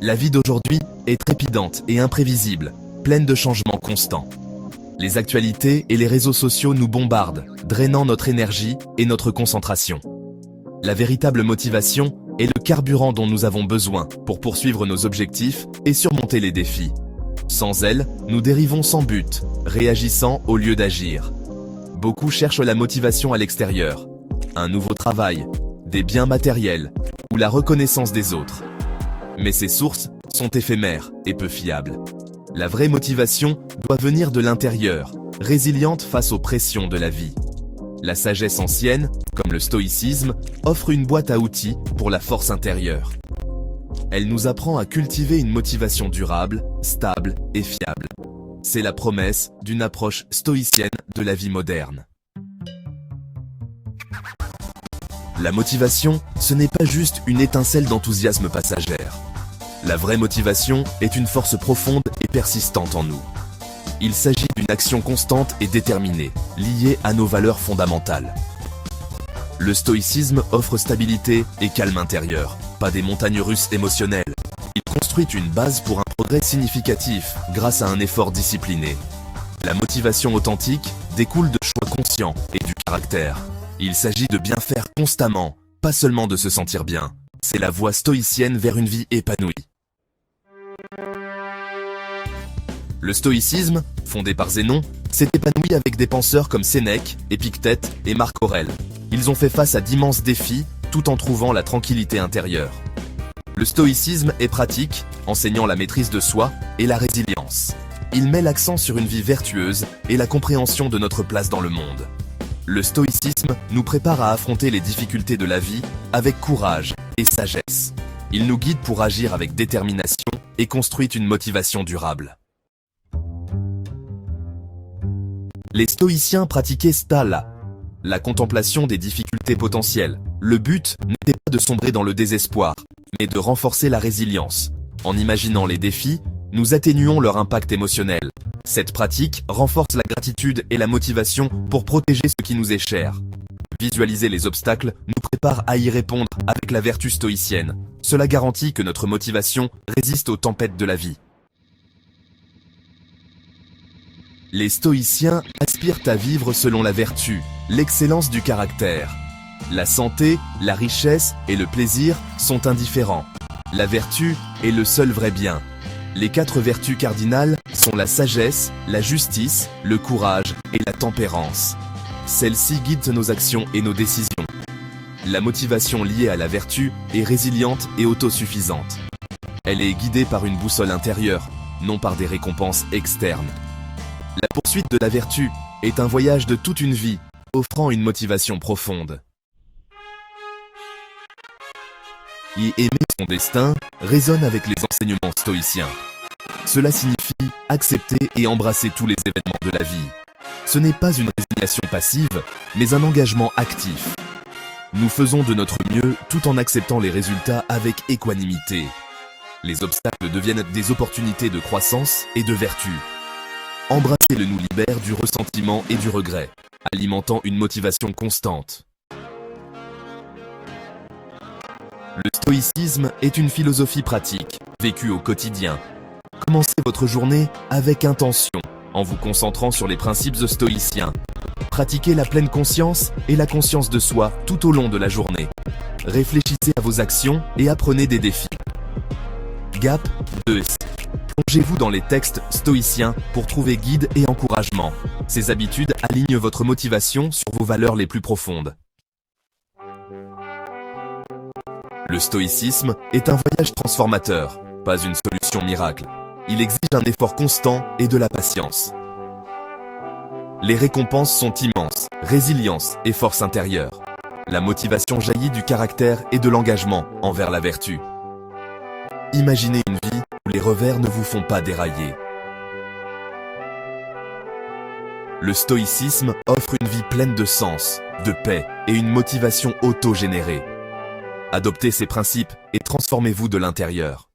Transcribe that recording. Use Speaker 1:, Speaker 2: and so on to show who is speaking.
Speaker 1: La vie d'aujourd'hui est trépidante et imprévisible, pleine de changements constants. Les actualités et les réseaux sociaux nous bombardent, drainant notre énergie et notre concentration. La véritable motivation est le carburant dont nous avons besoin pour poursuivre nos objectifs et surmonter les défis. Sans elle, nous dérivons sans but, réagissant au lieu d'agir. Beaucoup cherchent la motivation à l'extérieur, un nouveau travail, des biens matériels ou la reconnaissance des autres. Mais ces sources sont éphémères et peu fiables. La vraie motivation doit venir de l'intérieur, résiliente face aux pressions de la vie. La sagesse ancienne, comme le stoïcisme, offre une boîte à outils pour la force intérieure. Elle nous apprend à cultiver une motivation durable, stable et fiable. C'est la promesse d'une approche stoïcienne de la vie moderne. La motivation, ce n'est pas juste une étincelle d'enthousiasme passagère. La vraie motivation est une force profonde et persistante en nous. Il s'agit d'une action constante et déterminée, liée à nos valeurs fondamentales. Le stoïcisme offre stabilité et calme intérieur, pas des montagnes russes émotionnelles. Il construit une base pour un progrès significatif grâce à un effort discipliné. La motivation authentique découle de choix conscients et du caractère. Il s'agit de bien faire constamment, pas seulement de se sentir bien. C'est la voie stoïcienne vers une vie épanouie. Le stoïcisme, fondé par Zénon, s'est épanoui avec des penseurs comme Sénèque, Épictète et Marc Aurèle. Ils ont fait face à d'immenses défis tout en trouvant la tranquillité intérieure. Le stoïcisme est pratique, enseignant la maîtrise de soi et la résilience. Il met l'accent sur une vie vertueuse et la compréhension de notre place dans le monde. Le stoïcisme nous prépare à affronter les difficultés de la vie avec courage et sagesse. Il nous guide pour agir avec détermination et construit une motivation durable. Les stoïciens pratiquaient sthala, la contemplation des difficultés potentielles. Le but n'était pas de sombrer dans le désespoir, mais de renforcer la résilience. En imaginant les défis, nous atténuons leur impact émotionnel. Cette pratique renforce la gratitude et la motivation pour protéger ce qui nous est cher. Visualiser les obstacles nous prépare à y répondre avec la vertu stoïcienne. Cela garantit que notre motivation résiste aux tempêtes de la vie. Les stoïciens aspirent à vivre selon la vertu, l'excellence du caractère. La santé, la richesse et le plaisir sont indifférents. La vertu est le seul vrai bien. Les 4 vertus cardinales sont la sagesse, la justice, le courage et la tempérance. Celles-ci guident nos actions et nos décisions. La motivation liée à la vertu est résiliente et autosuffisante. Elle est guidée par une boussole intérieure, non par des récompenses externes. La poursuite de la vertu est un voyage de toute une vie, offrant une motivation profonde. Y aimer son destin résonne avec les enseignements stoïciens. Cela signifie accepter et embrasser tous les événements de la vie. Ce n'est pas une résignation passive, mais un engagement actif. Nous faisons de notre mieux tout en acceptant les résultats avec équanimité. Les obstacles deviennent des opportunités de croissance et de vertu. Embrasser-le nous libère du ressentiment et du regret, alimentant une motivation constante. Le stoïcisme est une philosophie pratique, vécue au quotidien. Commencez votre journée avec intention, en vous concentrant sur les principes stoïciens. Pratiquez la pleine conscience et la conscience de soi tout au long de la journée. Réfléchissez à vos actions et apprenez des défis. Gap 2. Plongez-vous dans les textes stoïciens pour trouver guide et encouragement. Ces habitudes alignent votre motivation sur vos valeurs les plus profondes. Le stoïcisme est un voyage transformateur, pas une solution miracle. Il exige un effort constant et de la patience. Les récompenses sont immenses, résilience et force intérieure. La motivation jaillit du caractère et de l'engagement envers la vertu. Imaginez une vie où les revers ne vous font pas dérailler. Le stoïcisme offre une vie pleine de sens, de paix et une motivation auto-générée. Adoptez ces principes et transformez-vous de l'intérieur.